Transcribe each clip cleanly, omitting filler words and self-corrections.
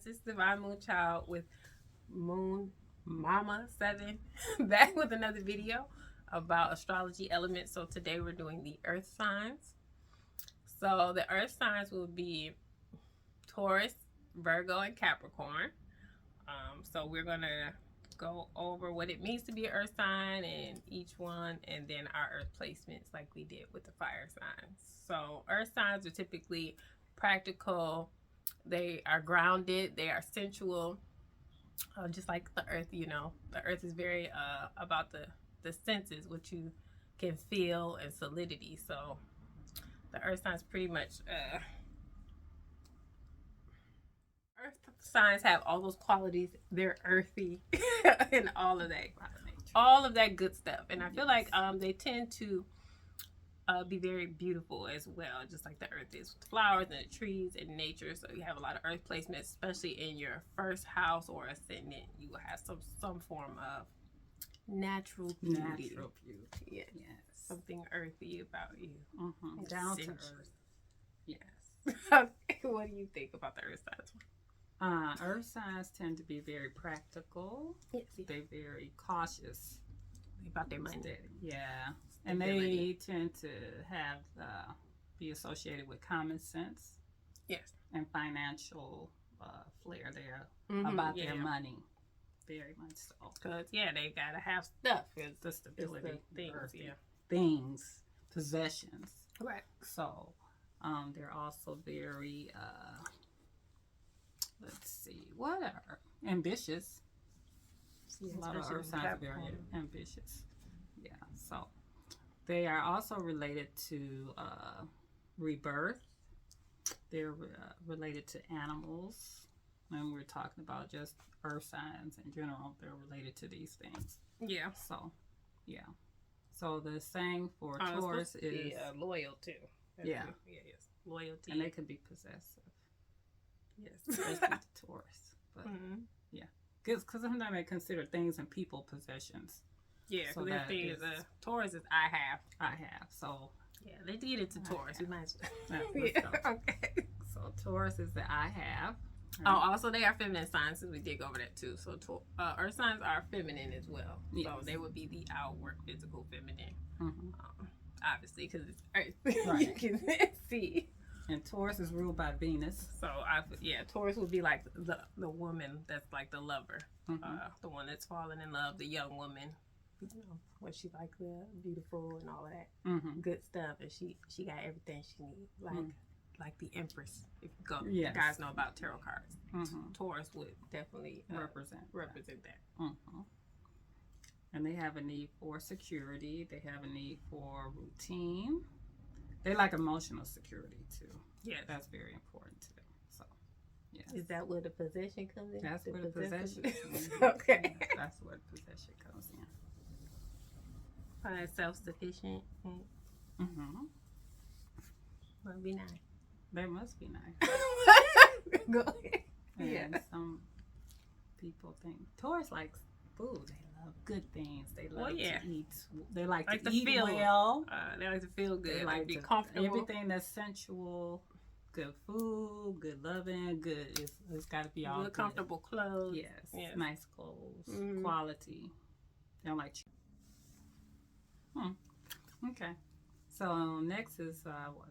It's Divine Moon Child with Moon Mama 7 back with another video about astrology elements. So today we're doing the earth signs. So the earth signs will be Taurus, Virgo, and Capricorn. So we're going to go over what it means to be an earth sign and each one, and then our earth placements like we did with the fire signs. So earth signs are typically practical. They are grounded. They are sensual, just like the earth. You know, the earth is very about the senses, what you can feel, and solidity. So the earth signs pretty much earth signs have all those qualities. They're earthy and all of that good stuff. And I feel like they tend to be very beautiful as well, just like the earth is with the flowers and the trees and nature. So you have a lot of earth placements, especially in your first house or ascendant. You will have some form of natural beauty. Yes. Something earthy about you. Down to earth. Yes. Okay. What do you think about the earth signs? Earth signs tend to be very practical. Yes. They're very cautious About their money. Yeah. And they tend to have be associated with common sense. Yes. And financial flair there about their money. Very much so. Because, they got to have stuff. It's the stability. Things, Things, possessions. Right. So, they're also very, let's see, what are ambitious. Yes, a lot of earth signs are very ambitious. Yeah, so they are also related to rebirth. They're related to animals. When we're talking about just earth signs in general, they're related to these things. Yeah. So, yeah. So the saying for Taurus is loyal too. Yes. Loyalty. And they can be possessive. Yes. Especially the Taurus. But yeah. Because sometimes they consider things and people possessions. Yeah, so that thing is Taurus is I have. So yeah, let's get into Taurus. We might Okay. So Taurus is the I have. Right? Oh, also they are feminine signs, since we did go over that too. So earth signs are feminine as well. Yes. So they would be the outward physical feminine. Obviously, because it's earth. Right. You can see. And Taurus is ruled by Venus. So Taurus would be like the woman that's like the lover, the one that's falling in love, the young woman. You know, when she like the beautiful and all of that good stuff, and she got everything she needs, like the Empress. If you guys know about tarot cards, Taurus would definitely represent that. And they have a need for security. They have a need for routine. They like emotional security too. Yes, that's very important to them. So, yes. Is that where the possession comes in? That's where the possession comes in. Okay. That's where the possession comes in. Self-sufficient. Must be nice. They must be nice. Go ahead. And some people think Taurus likes food. They love good things. They love to eat. They like to eat well. They like to feel good. They like to be to, comfortable. Everything that's sensual, good food, good loving, good. It's got to be all good. Comfortable clothes. Yes. Nice clothes. Quality. They don't like. Okay. So next is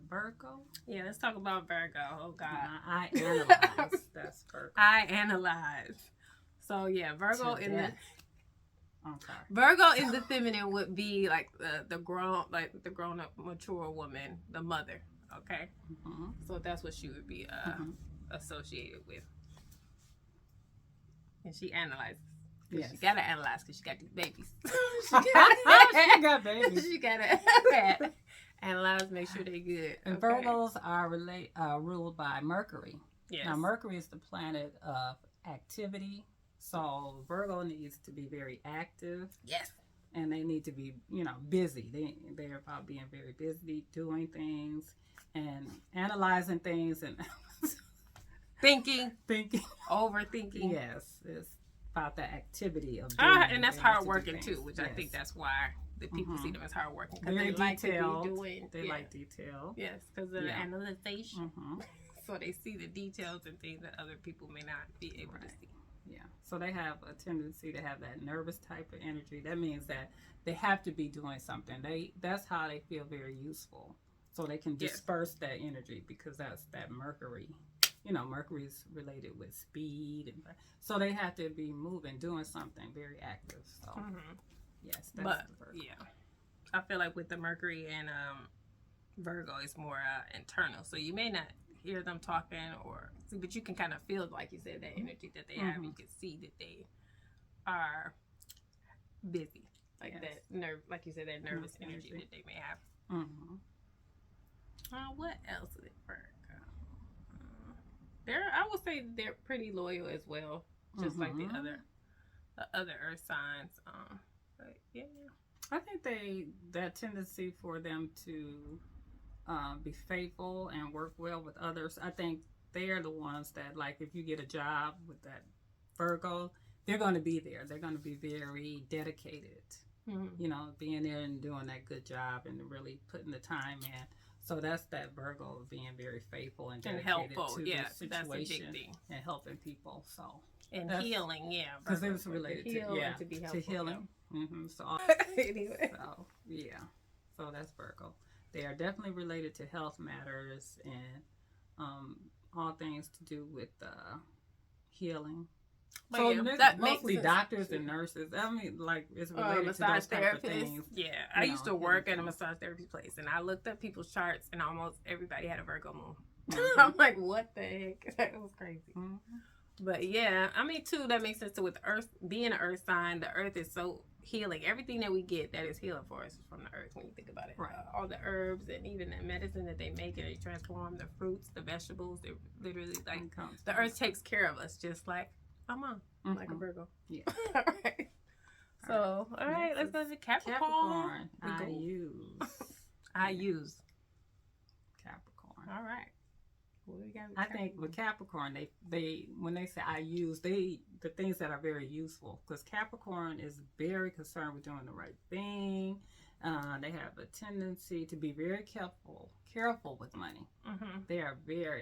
Virgo. Yeah, let's talk about Virgo. Oh God. I analyze. That's Virgo. I analyze. So Virgo to in death. Virgo in the feminine would be like the grown up mature woman, the mother. Okay. So that's what she would be associated with. And she analyzes. Yes. She gotta analyze because she got these babies. She got babies. She gotta analyze, make sure they're good. And Virgos are ruled by Mercury. Yes. Now Mercury is the planet of activity. So Virgo needs to be very active. Yes. And they need to be, busy. They're about being very busy, doing things and analyzing things and thinking, overthinking. Yes, it's about the activity of and that's hard working too, which I think that's why the people see them as hard working, because they like to be doing. They like detail. Yes, because of the analyzation. So they see the details and things that other people may not be able to see. Yeah. So they have a tendency to have that nervous type of energy. That means that they have to be doing something. That's how they feel very useful. So they can disperse that energy because that's that Mercury. Mercury is related with speed, and so they have to be moving, doing something very active. So yes, that's the Virgo. Yeah, I feel like with the Mercury and Virgo, it's more internal. So you may not hear them talking, but you can kind of feel, like you said, that energy that they have. You can see that they are busy, like that nerve, like you said, that nervous energy that they may have. What else is it, Virgo? I would say they're pretty loyal as well, just like the other Earth signs. But yeah, I think that tendency for them to be faithful and work well with others. I think they are the ones that, like, if you get a job with that Virgo, they're going to be there. They're going to be very dedicated. Being there and doing that good job and really putting the time in. So that's that Virgo being very faithful and dedicated helpful. To the situation that's a big thing. And helping people. So and healing, because it was related to be helpful, to healing. So anyway, so that's Virgo. They are definitely related to health matters and all things to do with healing. So mostly doctors and nurses. I mean, like, it's related to those type of things. Yeah, I used to work at a massage therapy place, and I looked up people's charts, and almost everybody had a Virgo moon. I'm like, what the heck? That was crazy. But yeah, I mean, too, that makes sense. So with Earth being an Earth sign, the Earth is so healing. Everything that we get that is healing for us is from the Earth when you think about it. Right. All the herbs and even the medicine that they make and they transform, the fruits, the vegetables, they're literally like the Earth takes care of us, just like my mom, like a Virgo. Yeah. All right. So, all right, let's go to Capricorn. I use Capricorn. All right. What we got with I think with Capricorn, they when they say I use, the things that are very useful, because Capricorn is very concerned with doing the right thing. They have a tendency to be very careful with money. They are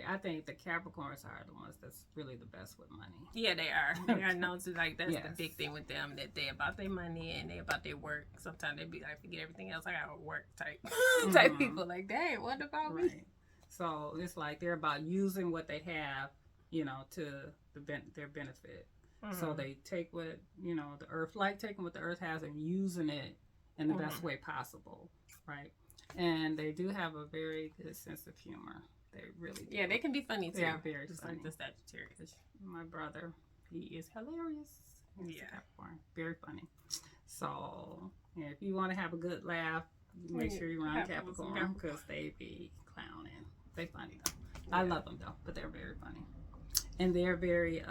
I think the Capricorns are the ones that's really the best with money. Yeah, they are. They are known to, like, that's the big thing with them, that they about their money and they about their work. Sometimes they be like, forget everything else, I gotta work type people. Like, dang, what about me? So it's like they're about using what they have, to their benefit. So they take what, the Earth, like taking what the Earth has and using it in the best way possible, right? And they do have a very good sense of humor. They really do. Yeah, they can be funny too. They are very just funny. Like the Sagittarius. My brother, he is hilarious. He's Capricorn. Very funny. So, if you want to have a good laugh, make sure you run Capricorn, because they be clowning. They funny though. I love them though, but they're very funny. And they're very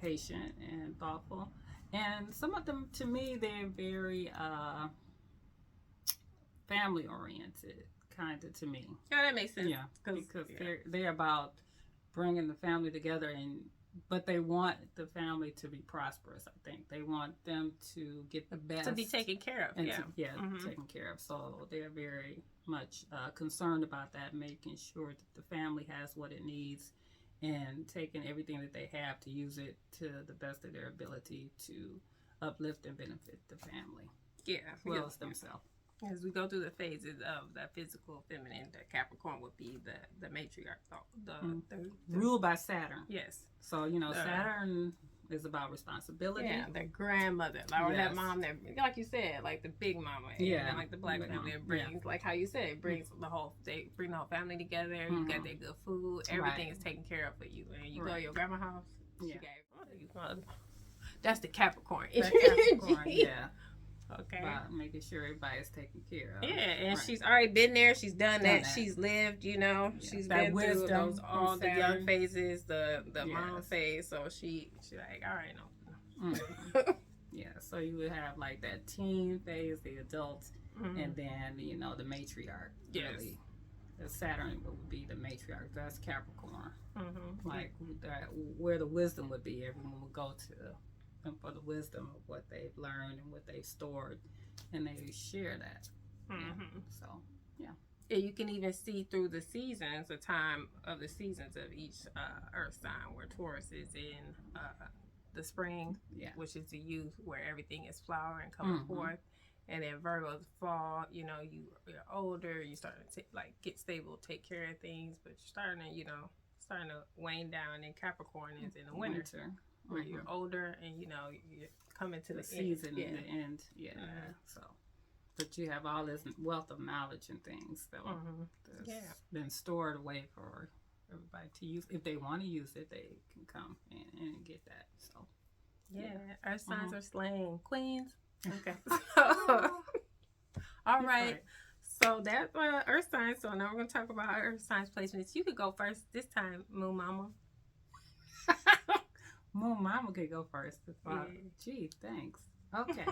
patient and thoughtful. And some of them, to me, they're very family oriented, kind of, to me. Yeah, that makes sense. Yeah, because they're about bringing the family together, but they want the family to be prosperous. I think they want them to get the best, to be taken care of. And taken care of. So they're very much concerned about that, making sure that the family has what it needs, and taking everything that they have to use it to the best of their ability to uplift and benefit the family. Yeah, as well as themselves. As we go through the phases of the physical feminine, the Capricorn would be the matriarch, the ruled by Saturn. Yes. So Saturn is about responsibility. Yeah, the grandmother, or that mom that, like you said, like the big mama. Yeah. And like the black family that brings, like how you said, it brings they bring the whole family together. You got their good food. Everything is taken care of for you. And you go to your grandma's house. Yeah. That's the Capricorn. Yeah. Okay. About making sure everybody's taken care of. Yeah, and she's already been there. She's done that. She's lived, she's been through all the young phases, the mom phase. So she like, all right, no. Yeah, so you would have like that teen phase, the adults, and then, the matriarch. Yes. Really. The Saturn would be the matriarch. That's Capricorn. Like where the wisdom would be, everyone would go to. And for the wisdom of what they've learned and what they've stored, and they share that. So, yeah. Yeah, you can even see through the seasons, the time of the seasons of each earth sign, where Taurus is in the spring, Yeah. which is the youth, where everything is flowering, coming forth. And then Virgo is fall, you're older, you starting to get stable, take care of things, but you're starting to, starting to wane down. And Capricorn is in the winter. Where you're older and you're coming to the season end. the end. Yeah. So, but you have all this wealth of knowledge and things that that's been stored away for everybody to use. If they want to use it, they can come and get that. So earth signs are slaying queens. Okay. All right. So that's earth signs. So now we're going to talk about earth signs placements. You could go first this time, Moon Mama. Moon Mama could go first. Gee, thanks. Okay.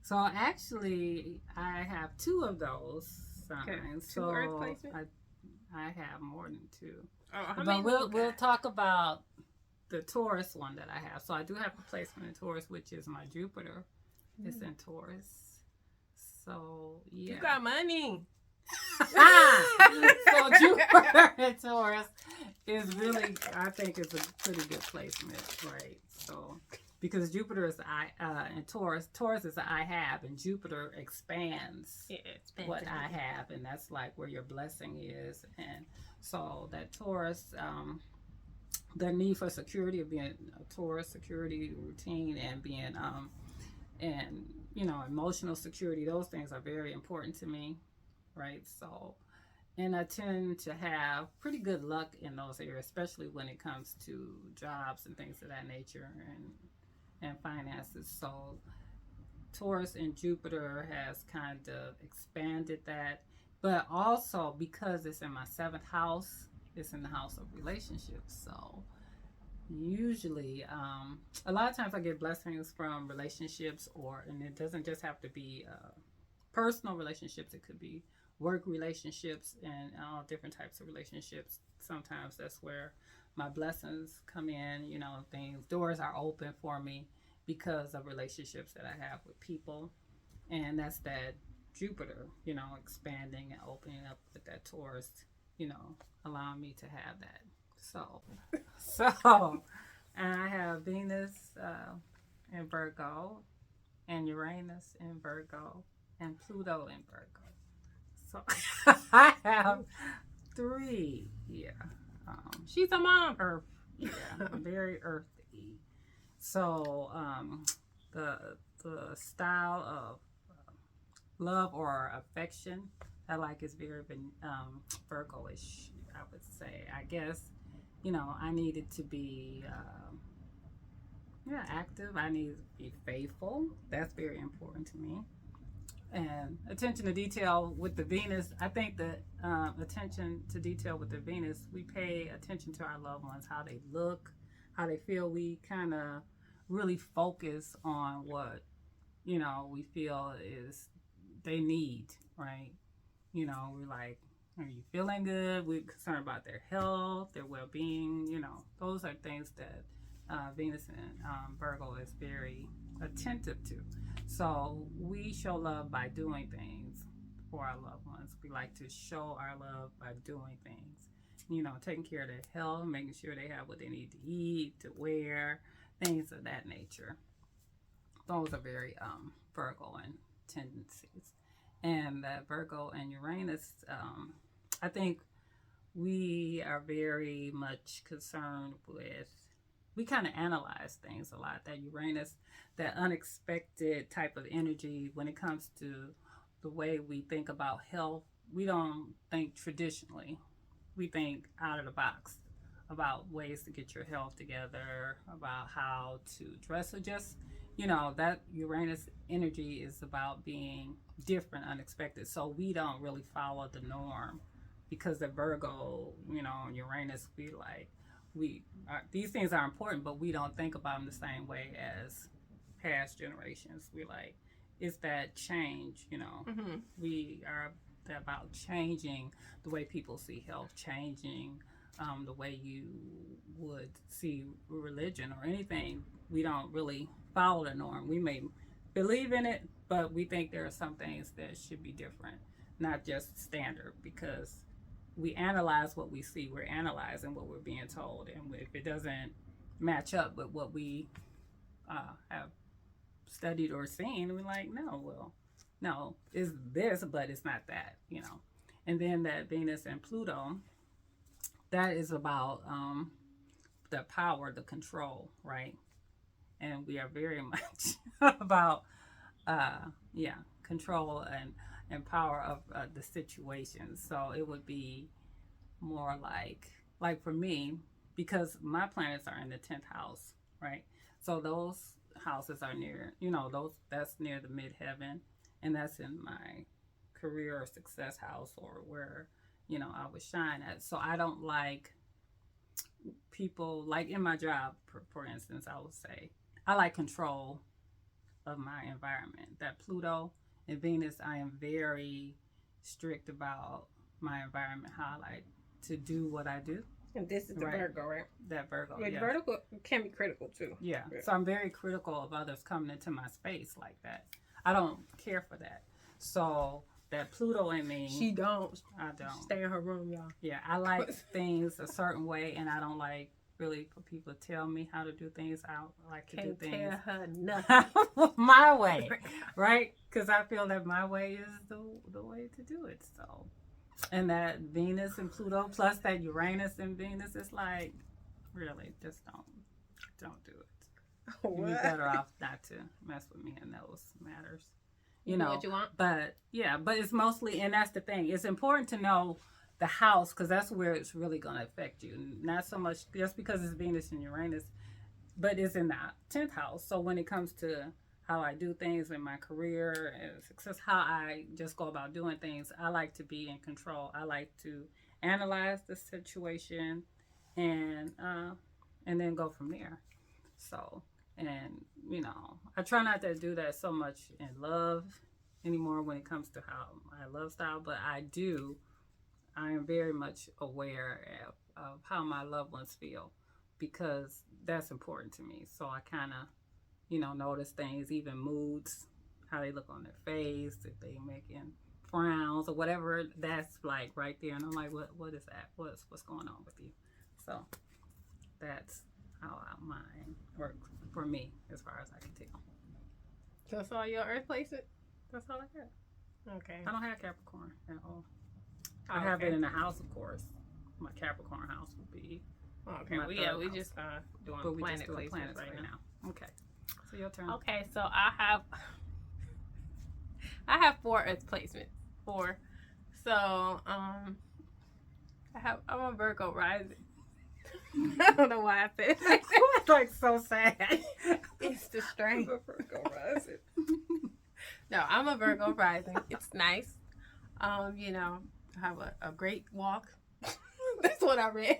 So actually, I have two of those signs. Okay. Two earth placements? I have more than two. Oh, but we'll talk about the Taurus one that I have. So I do have a placement in Taurus, which is my Jupiter. It's in Taurus. So yeah. You got money. So Jupiter in Taurus is really, I think, it's a pretty good placement, right? So because Jupiter is in Taurus is the I have, and Jupiter expands what I have, and that's like where your blessing is. And so that Taurus, the need for security of being a Taurus, security routine, and being and emotional security, those things are very important to me, right? So, and I tend to have pretty good luck in those areas, especially when it comes to jobs and things of that nature, and finances. So Taurus and Jupiter has kind of expanded that, but also because it's in my 7th house, it's in the house of relationships. So usually a lot of times I get blessings from relationships, and it doesn't just have to be personal relationships. It could be work relationships and all different types of relationships. Sometimes that's where my blessings come in. Doors are open for me because of relationships that I have with people, and that's that Jupiter, expanding and opening up with that Taurus, allowing me to have that. So and I have Venus in Virgo, and Uranus in Virgo, and Pluto in Virgo. So I have 3. Yeah. She's a mom. Earth. Yeah. Very earthy. So the style of love or affection I like is very Virgo-ish, I would say. I guess, I needed to be active. I need to be faithful. That's very important to me. And attention to detail with the Venus, I think that attention to detail with the Venus, we pay attention to our loved ones, how they look, how they feel. We kind of really focus on what, we feel is they need, right? We're like, are you feeling good? We're concerned about their health, their well-being. Those are things that Venus and Virgo is very attentive to. So we show love by doing things for our loved ones. We like to show our love by doing things, taking care of their health, making sure they have what they need to eat, to wear, things of that nature. Those are very Virgoan tendencies. And that Virgo and Uranus, I think we are very much concerned with, we kind of analyze things a lot. That Uranus, that unexpected type of energy when it comes to the way we think about health, we don't think traditionally. We think out of the box about ways to get your health together, about how to dress, or just, that Uranus energy is about being different, unexpected. So we don't really follow the norm because the Virgo, Uranus, these things are important, but we don't think about them the same way as past generations. We it's that change, We are about changing the way people see health, changing the way you would see religion or anything. We don't really follow the norm. We may believe in it, but we think there are some things that should be different not just standard, because we analyze what we see. We're analyzing what we're being told, and if it doesn't match up with what we have studied or seen, we're like, no, it's this, but it's not that, And then that Venus and Pluto, that is about the power, the control, right? And we are very much about, control and power of the situation. So it would be more like for me, because my planets are in the 10th house, right? So those houses are near, that's near the midheaven, and that's in my career or success house, or where, I would shine at. So I don't like people, like in my job, for instance, I would say, I like control of my environment. That Pluto and Venus, I am very strict about my environment, how I like to do what I do. And this is the Virgo, right? That Virgo, yeah. Virgo can be critical too. Yeah. So I'm very critical of others coming into my space like that. I don't care for that. So that Pluto in me. She don't. I don't. She stay in her room, y'all. Yeah, I like things a certain way, and I don't like really for people to tell me how to do things. I like to do things. Can't tell her nothing. My way, right? Because I feel that my way is the way to do it. So, and that Venus and Pluto plus that Uranus and Venus is like, really, just don't do it. You'd be better off not to mess with me in those matters. You know what you want? But it's mostly, and that's the thing. It's important to know the house, because that's where it's really going to affect you. Not so much just because it's Venus and Uranus, but it's in the 10th house. So when it comes to how I do things in my career and success, how I just go about doing things, I like to be in control. I like to analyze the situation and then go from there. So, and I try not to do that so much in love anymore when it comes to how my love style, but I am very much aware of how my loved ones feel, because that's important to me. So I kind of, notice things, even moods, how they look on their face, if they making frowns or whatever, that's like right there. And I'm like, what is that? What's going on with you? So that's how mine works for me, as far as I can tell. That's all your Earth placement? That's all I got. Okay. I don't have Capricorn at all. I have it in the house, of course. My Capricorn house would be. Okay. We just doing planet placements right now. Okay. So your turn. Okay. So I have 4 Earth placements. 4. So I'm a Virgo rising. I don't know why I said it. It's like so sad. It's the strain. I'm a Virgo rising. No, I'm a Virgo rising. It's nice. I have a great walk. That's what I read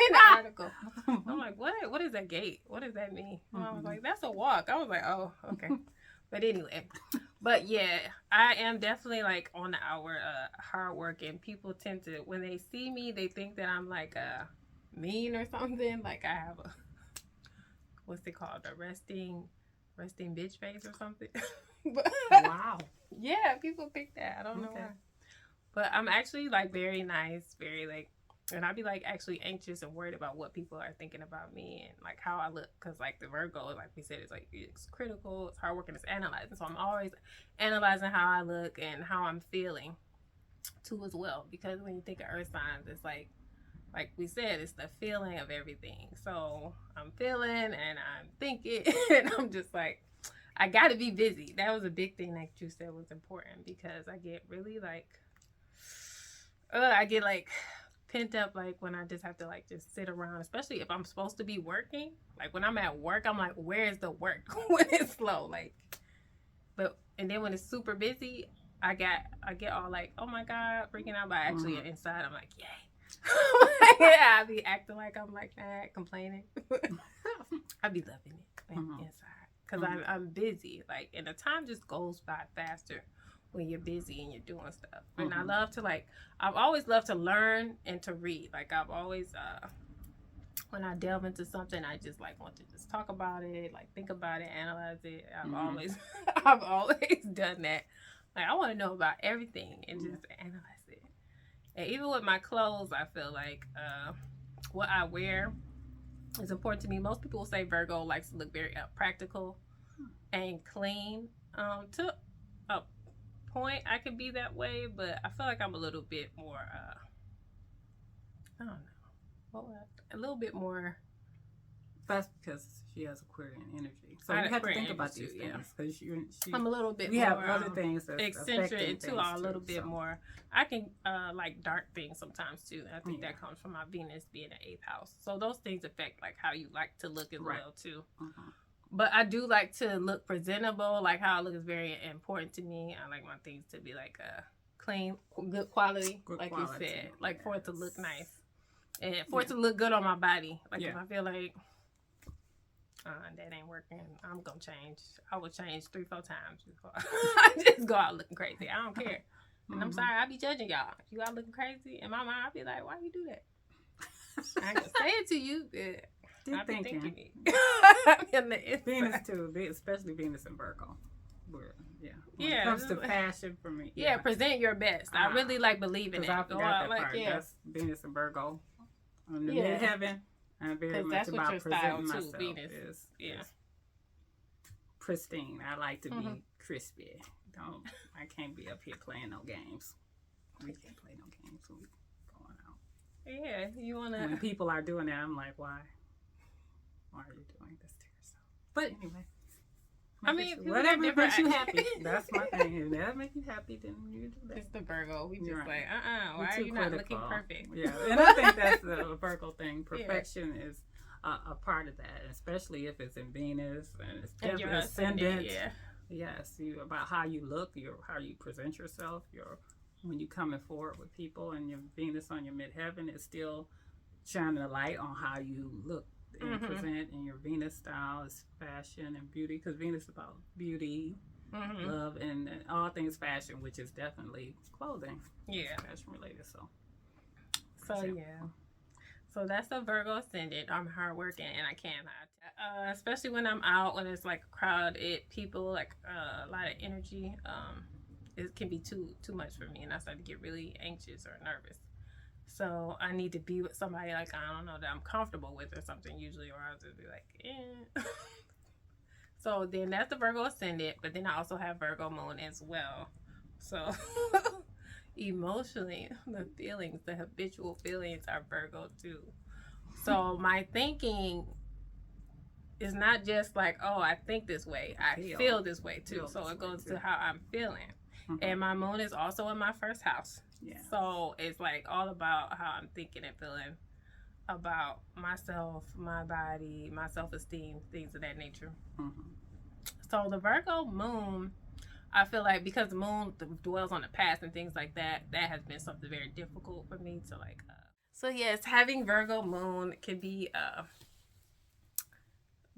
in the article. I'm like, what is that gate? What does that mean? Mm-hmm. I was like, that's a walk. I was like, oh, okay. But anyway, yeah, I am definitely like on the hour hard work, and people tend to, when they see me, they think that I'm like mean or something. Like I have what's it called? A resting bitch face or something. But, wow. Yeah, people think that. I don't know why. But I'm actually like very nice, very like, and I'd be like actually anxious and worried about what people are thinking about me and like how I look, because like the Virgo, like we said, it's like it's critical, it's hard working, it's analyzing. So I'm always analyzing how I look and how I'm feeling too as well, because when you think of earth signs, it's like we said, it's the feeling of everything. So I'm feeling and I'm thinking and I'm just like, I gotta be busy. That was a big thing that you said was important, because I get really like I get like pent up, like when I just have to like just sit around, especially if I'm supposed to be working. Like when I'm at work, I'm like, where's the work when it's slow? Like, and then when it's super busy, I get all like, oh my God, freaking out. But actually inside, I'm like, yay. Yeah, I be acting like I'm like that, complaining. I be loving it inside, because I'm busy. Like, and the time just goes by faster when you're busy and you're doing stuff. And I love to I've always loved to learn and to read. Like I've always, when I delve into something, I just like want to just talk about it, like think about it, analyze it. I've always done that. Like, I want to know about everything and just analyze it. And even with my clothes, I feel like what I wear is important to me. Most people will say Virgo likes to look very practical and clean. To a point, I could be that way, but I feel like I'm a little bit more, I don't know, a little bit more. That's because she has Aquarian energy. So you have to think about these things because I'm a little bit you more. have other things that's eccentric and too. Are a little bit so. more. I can like dark things sometimes too. I think that comes from my Venus being an 8th house. So those things affect like how you like to look as well too. But I do like to look presentable. Like how I look is very important to me. I like my things to be like clean, good quality, like you said. Like for it to look nice. And for it to look good on my body. Like if I feel like that ain't working, I'm gonna change. I will change 3-4 times before I just go out looking crazy. I don't care. And I'm sorry, I be judging y'all. If you out looking crazy, in my mind, I be like, why you do that? I ain't gonna say it to you, but I be thinking it. Venus too, especially Venus and Virgo. When it comes to fashion for me. Yeah, present your best. I really like believing it. I forgot that part. That's Venus and Virgo. On the midheaven. I'm very much about presenting myself. Venus is pristine. I like to be crispy. I can't be up here playing no games. We can't play no games when we going out. Yeah, you wanna. When people are doing that, I'm like, why? Why are you doing this to yourself? But anyway. I mean, whatever makes you happy. That's my thing. If that makes you happy, then you do that. It's the Virgo. We just like, why are you not looking perfect? Yeah, and I think that's the Virgo thing. Perfection is a part of that, especially if it's in Venus and it's definitely ascendant. Yes, about how you look, how you present yourself, when you're coming forward with people, and your Venus on your midheaven is still shining a light on how you look. And present, and your Venus style is fashion and beauty, because Venus is about beauty, love, and all things fashion, which is definitely clothing. Yeah, fashion related. So so that's a Virgo ascendant. I'm hardworking and I can't hide. Especially when I'm out, when it's like crowded people, like a lot of energy. It can be too much for me, and I start to get really anxious or nervous. So I need to be with somebody like, I don't know, that I'm comfortable with or something usually, or I'll just be like, eh. So then that's the Virgo ascendant, but then I also have Virgo moon as well. So emotionally, the habitual feelings are Virgo too. So my thinking is not just like, oh, I think this way. I feel this way too. So it goes to how I'm feeling. And my moon is also in my first house. Yeah. So it's like all about how I'm thinking and feeling about myself, my body, my self-esteem, things of that nature. So the Virgo moon, I feel like because the moon dwells on the past and things like that, that has been something very difficult for me to like. So yes, having Virgo moon can be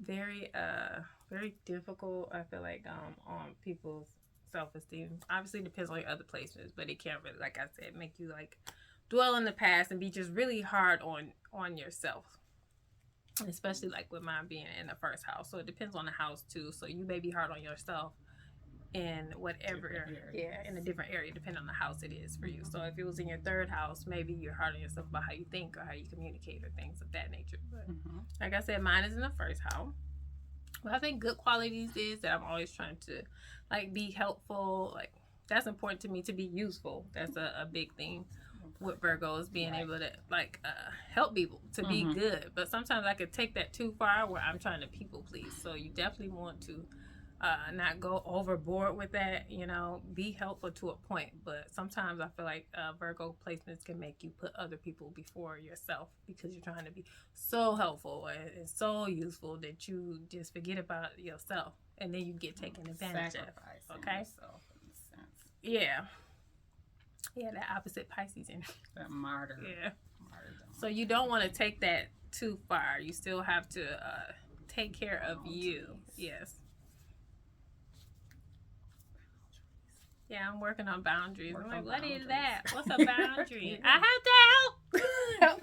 very difficult. I feel like on people's self-esteem. Obviously depends on your other placements, but it can't really, like I said, make you like dwell in the past and be just really hard on yourself, especially like with mine being in the first house. So it depends on the house too. So you may be hard on yourself in whatever in a different area depending on the house it is for you. So if it was in your third house, maybe you're hard on yourself about how you think or how you communicate or things of that nature. But like I said, mine is in the first house. Well, I think good qualities is that I'm always trying to like be helpful. Like that's important to me, to be useful. That's a big thing with Virgos, being able to like help people, to be good. But sometimes I could take that too far where I'm trying to people please. So you definitely want to not go overboard with that, be helpful to a point. But sometimes I feel like Virgo placements can make you put other people before yourself because you're trying to be so helpful and so useful that you just forget about yourself, and then you get taken advantage of. Okay? Yourself, in a sense. Yeah, that opposite Pisces energy. That martyr. Yeah. Martyrdom. So you don't want to take that too far. You still have to take care of you. Yes. Yeah, I'm working on boundaries. I'm like, what is that? What's a boundary? I have to help.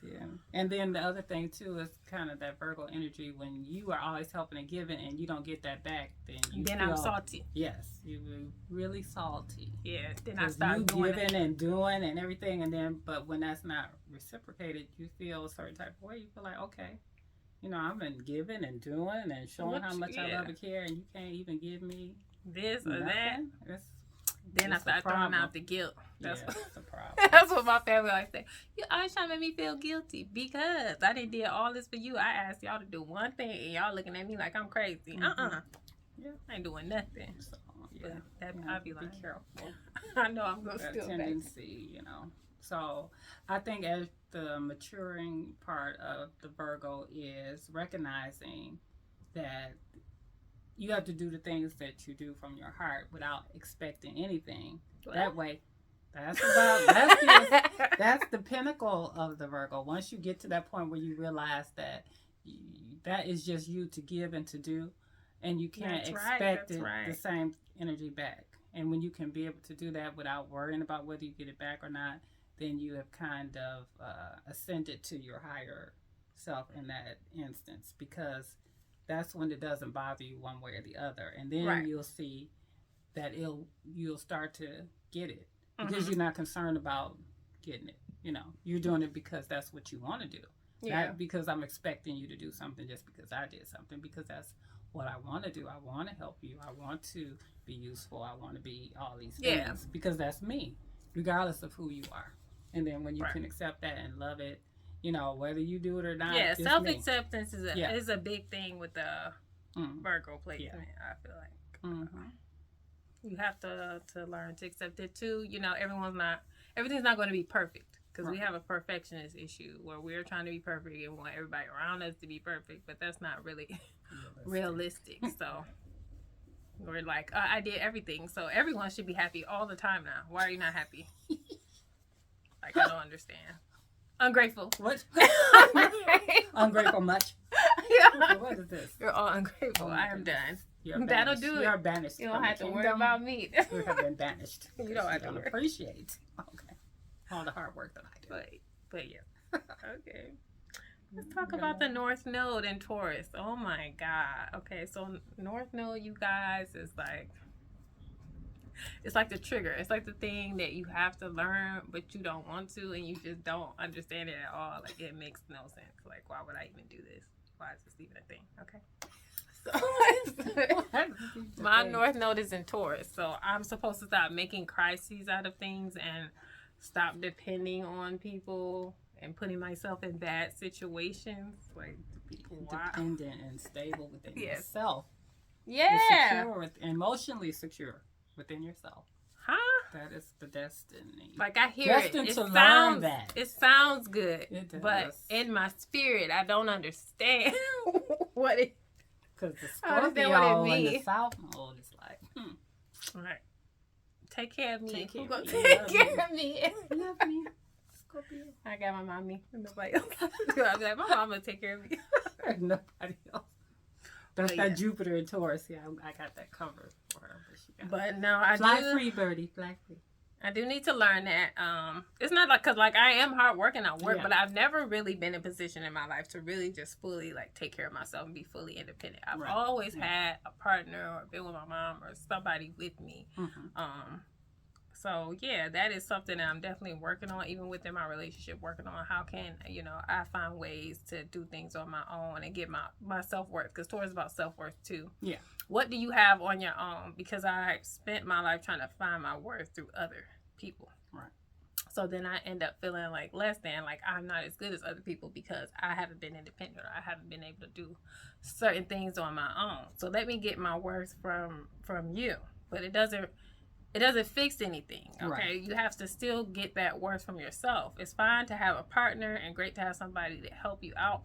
Yeah. And then the other thing too is kind of that Virgo energy. When you are always helping and giving, and you don't get that back, then I'm salty. Yes, you really salty. Yeah. Then I start you doing giving and doing and everything, and then but when that's not reciprocated, you feel a certain type of way. You feel like, okay, I've been giving and doing and showing how much I love and care, and you can't even give me this or nothing. that. Then I start throwing out the guilt. That's the problem. That's what my family always say. You always trying to make me feel guilty because I didn't did all this for you. I asked y'all to do one thing and y'all looking at me like I'm crazy. Yeah, I ain't doing nothing. So I'll be like, careful. I know I'm gonna steal tendency, So I think as the maturing part of the Virgo is recognizing that you have to do the things that you do from your heart without expecting anything. That way, that's the pinnacle of the Virgo. Once you get to that point where you realize that that is just you to give and to do, and you can't expect the same energy back. And when you can be able to do that without worrying about whether you get it back or not, then you have kind of ascended to your higher self in that instance, because that's when it doesn't bother you one way or the other. And then you'll see that you'll start to get it because you're not concerned about getting it. You're doing it because that's what you want to do. Not because I'm expecting you to do something just because I did something, because that's what I want to do. I want to help you. I want to be useful. I want to be all these things because that's me, regardless of who you are. And then when you can accept that and love it, whether you do it or not. Yeah, self-acceptance is a big thing with the Virgo placement, I feel like. You have to learn to accept it too. Everything's not going to be perfect, because we have a perfectionist issue where we're trying to be perfect and want everybody around us to be perfect, but that's not really realistic. So we're like, I did everything, so everyone should be happy all the time now. Why are you not happy? Like, I don't understand. Ungrateful. What? Ungrateful much? Yeah. What is this? You're all ungrateful. I am done. That'll do it. You're banished. You don't have to worry about me. You have been banished. You don't have to appreciate. Okay. All the hard work that I do. But yeah. Okay. Let's talk about the North Node in Taurus. Oh my God. Okay, so North Node, you guys, is like, it's like the trigger. It's like the thing that you have to learn, but you don't want to, and you just don't understand it at all. Like, it makes no sense. Like, why would I even do this? Why is this even a thing? Okay. So, my North Node is in Taurus, so I'm supposed to stop making crises out of things and stop depending on people and putting myself in bad situations. Like, to be independent and stable within yourself. Yeah. Emotionally secure within yourself. Huh? That is the destiny. Like, I hear Destined to learn that. It sounds good. It does. But in my spirit, I don't understand what it. Because the Scorpio in the South Node is like, All right. Take care of me. Take care of me. Love me. Scorpio. I got my mommy. Nobody else. I'll be like, my mama take care of me. Nobody else. That's that Jupiter in Taurus. Yeah, I got that covered for her. But no, I fly free, birdie. Fly free. I do need to learn that. It's not like, because like I am hard working at work, but I've never really been in a position in my life to really just fully like take care of myself and be fully independent. I've always had a partner or been with my mom or somebody with me. So yeah, that is something that I'm definitely working on, even within my relationship, working on how can, I find ways to do things on my own and get my self-worth, because Taurus is about self-worth too. Yeah. What do you have on your own? Because I spent my life trying to find my worth through other people. Right. So then I end up feeling like less than, like I'm not as good as other people because I haven't been independent or I haven't been able to do certain things on my own. So let me get my worth from you. But it doesn't fix anything, okay? Right. You have to still get that worth from yourself. It's fine to have a partner and great to have somebody to help you out.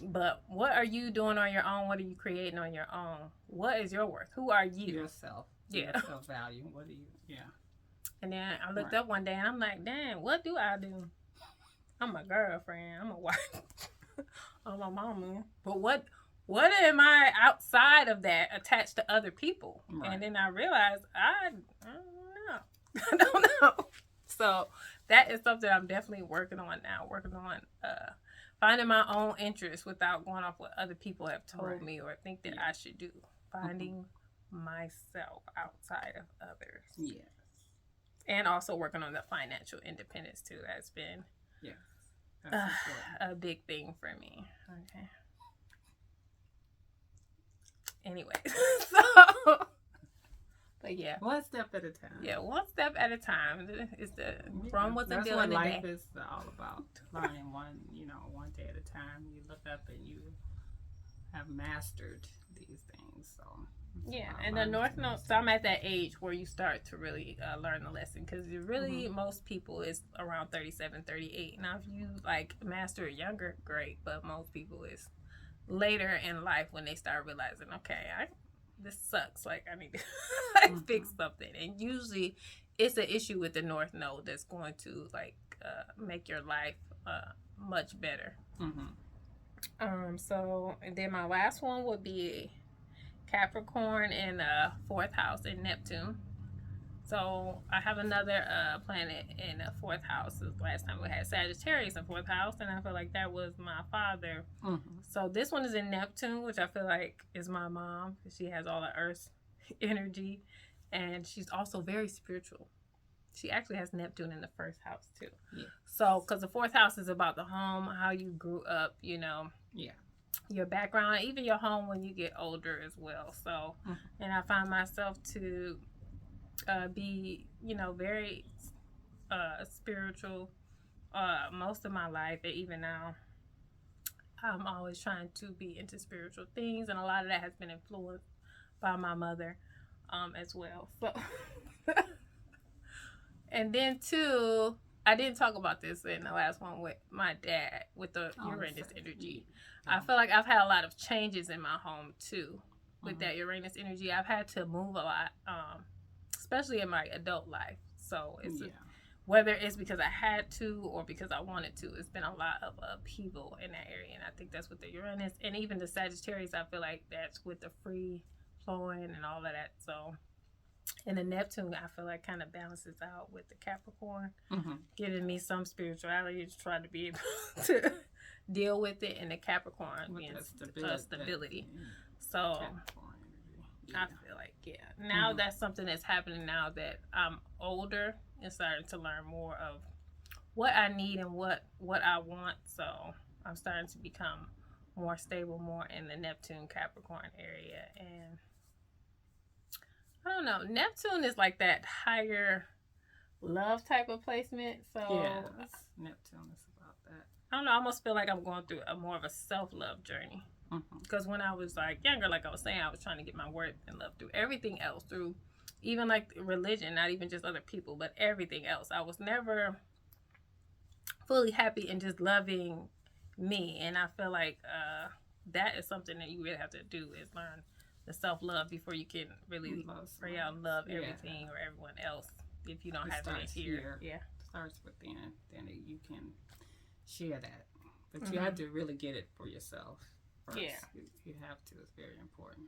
But what are you doing on your own? What are you creating on your own? What is your worth? Who are you? Yourself. Yeah. Your self-value. What are you? Yeah. And then I looked up one day and I'm like, damn, what do I do? I'm a girlfriend. I'm a wife. I'm a mama. But what am I outside of that attached to other people? Right. And then I realized I don't know. I don't know. So that is something I'm definitely working on now. Working on finding my own interests without going off what other people have told me or think that I should do. Finding myself outside of others. Yes. And also working on the financial independence too. That's been a big thing for me. Okay. Anyway, so but yeah, one step at a time. Yeah, one step at a time. Is the Rome wasn't That's built what in a life day. is all about. Learning one day at a time. You look up and you have mastered these things. So yeah, and the North Node. So I'm at that age where you start to really learn the lesson because really most people is around 37, 38. Now if you like master it younger, great. But most people is later in life when they start realizing, okay, this sucks. Like I need to fix something. And usually, it's an issue with the North Node that's going to like make your life much better. So and then my last one would be Capricorn in fourth house in Neptune. So I have another planet in the fourth house. Last time we had Sagittarius in fourth house, and I feel like that was my father. So this one is in Neptune, which I feel like is my mom. She has all the Earth energy, and she's also very spiritual. She actually has Neptune in the first house too. Yeah. So because the fourth house is about the home, how you grew up, your background, even your home when you get older as well. So, and I find myself to be, very spiritual most of my life, and even now, I'm always trying to be into spiritual things, and a lot of that has been influenced by my mother as well. So, and then too, I didn't talk about this in the last one with my dad with the Uranus energy. I feel like I've had a lot of changes in my home too with that Uranus energy. I've had to move a lot, especially in my adult life. So it's whether it's because I had to or because I wanted to, it's been a lot of upheaval in that area. And I think that's with the Uranus and even the Sagittarius. I feel like that's with the free flowing and all of that. So, and the Neptune, I feel like kind of balances out with the Capricorn, giving me some spirituality to try to be able to deal with it, and the Capricorn being stability. So I feel like, now that's something that's happening now that I'm older and starting to learn more of what I need and what I want. So I'm starting to become more stable, more in the Neptune Capricorn area. And I don't know, Neptune is like that higher love type of placement. So Neptune is about that. I don't know, I almost feel like I'm going through more of a self-love journey. Because when I was like younger, like I was saying, I was trying to get my worth and love through everything else, through even like religion, not even just other people, but everything else. I was never fully happy and just loving me. And I feel like that is something that you really have to do, is learn the self-love before you can really pray out and love everything or everyone else. If you don't have it here. It starts within, then you can share that. But you have to really get it for yourself first. You have to. It's very important.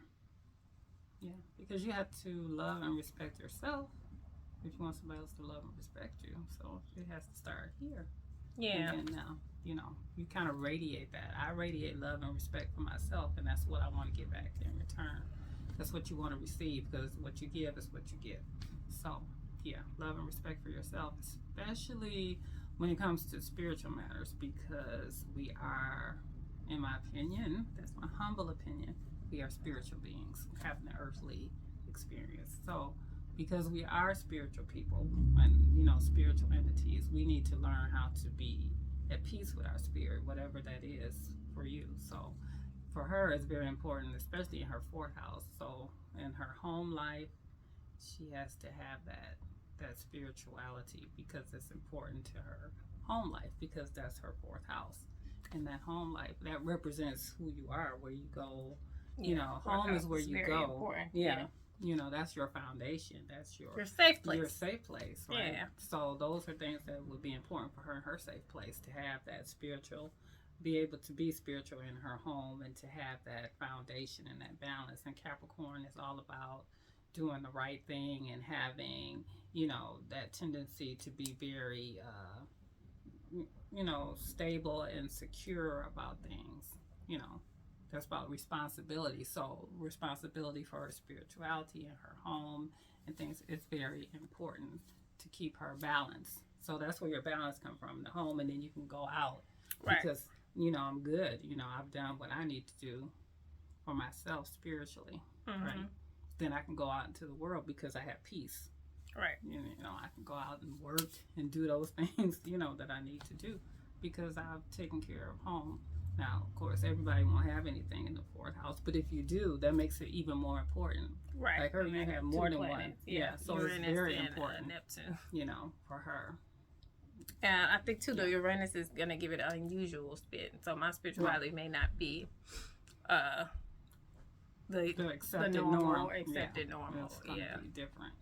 Yeah, because you have to love and respect yourself if you want somebody else to love and respect you. So it has to start here. Yeah. And then you kind of radiate that. I radiate love and respect for myself, and that's what I want to get back in return. That's what you want to receive, because what you give is what you get. So, love and respect for yourself, especially when it comes to spiritual matters, because we are, in my opinion, that's my humble opinion, we are spiritual beings having an earthly experience. So, because we are spiritual people and spiritual entities, we need to learn how to be at peace with our spirit, whatever that is for you. So for her, it's very important, especially in her fourth house. So in her home life, she has to have that spirituality, because it's important to her home life, because that's her fourth house. And that home life, that represents who you are, where you go. Home is where you go. Important. That's your foundation. That's your safe place. Your safe place, right? Yeah. So those are things that would be important for her in her safe place, to have that spiritual, be able to be spiritual in her home, and to have that foundation and that balance. And Capricorn is all about doing the right thing and having that tendency to be very, stable and secure about things. That's about responsibility. So responsibility for her spirituality and her home and things is very important to keep her balanced. So that's where your balance comes from, the home, and then you can go out because I'm good. I've done what I need to do for myself spiritually, right? Then I can go out into the world because I have peace. Right. I can go out and work and do those things, that I need to do because I've taken care of home. Now, of course, everybody won't have anything in the fourth house, but if you do, that makes it even more important. Right. Like her, you have more than one. Yeah. So Uranus it's very and, important, Neptune. For her. And I think too, though, Uranus is gonna give it an unusual spin. So my spirituality may not be, the accepted normal norm. or accepted normal. It's gonna be different.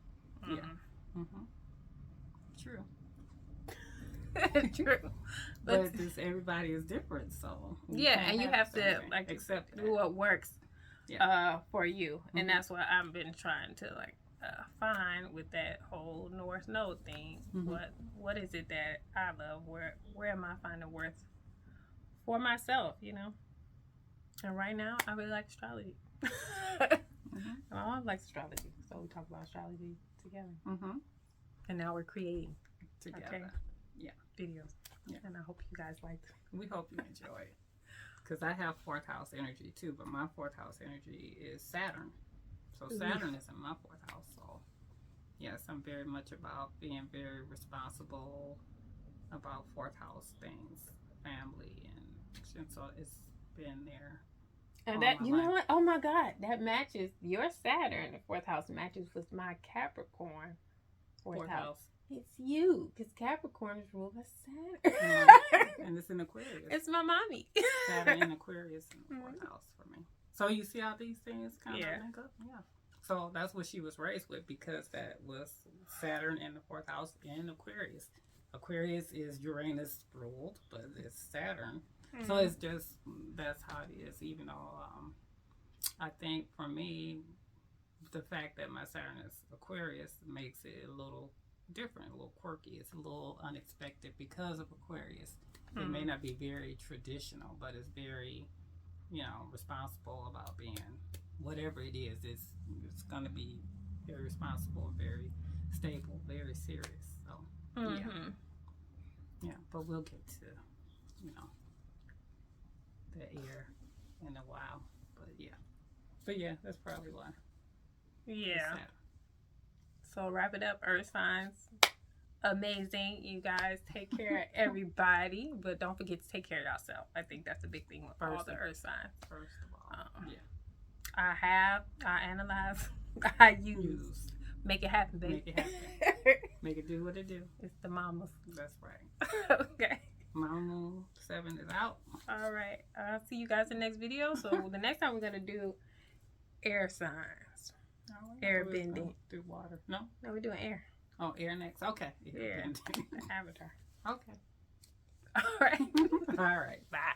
True. True. But just everybody is different, so and you have to accept do what works for you, and that's what I've been trying to find with that whole North Node thing. What is it that I love? Where am I finding worth for myself? And right now I really like astrology. My mom likes astrology, so we talk about astrology together. And now we're creating together. Videos. And I hope you guys like them. We hope you enjoy it. Because I have fourth house energy too, but my fourth house energy is Saturn. So Saturn is in my fourth house. So yes, I'm very much about being very responsible about fourth house things, family, and so it's been there. And that, know what? Oh my God, that matches your Saturn. The fourth house matches with my Capricorn fourth house. It's you, because Capricorn is ruled by Saturn. And it's in Aquarius. It's my mommy. Saturn in Aquarius in the fourth house for me. So you see how these things kind of link up? Yeah. So that's what she was raised with, because that was Saturn in the fourth house in Aquarius. Aquarius is Uranus ruled, but it's Saturn. So it's just, that's how it is. Even though I think for me, the fact that my Saturn is Aquarius makes it a little different, a little quirky. It's a little unexpected because of Aquarius. It may not be very traditional, but it's very, responsible about being whatever it is. It's going to be very responsible, very stable, very serious. So yeah. But we'll get to the air in a while. But yeah, that's probably why. Yeah. So wrap it up, Earth signs. Amazing. You guys take care of everybody, but don't forget to take care of yourself. I think that's the big thing with all the Earth signs. First of all, I analyze, I use. Make it happen, baby. Make it happen. Make it do what it do. It's the mamas. That's right. Okay. Mama 7 is out. All right. I'll see you guys in the next video. So the next time we're going to do air signs. Air bending. Through water. No, we're doing air. Oh, air next. Okay. Yeah. Avatar. Okay. All right. All right. Bye.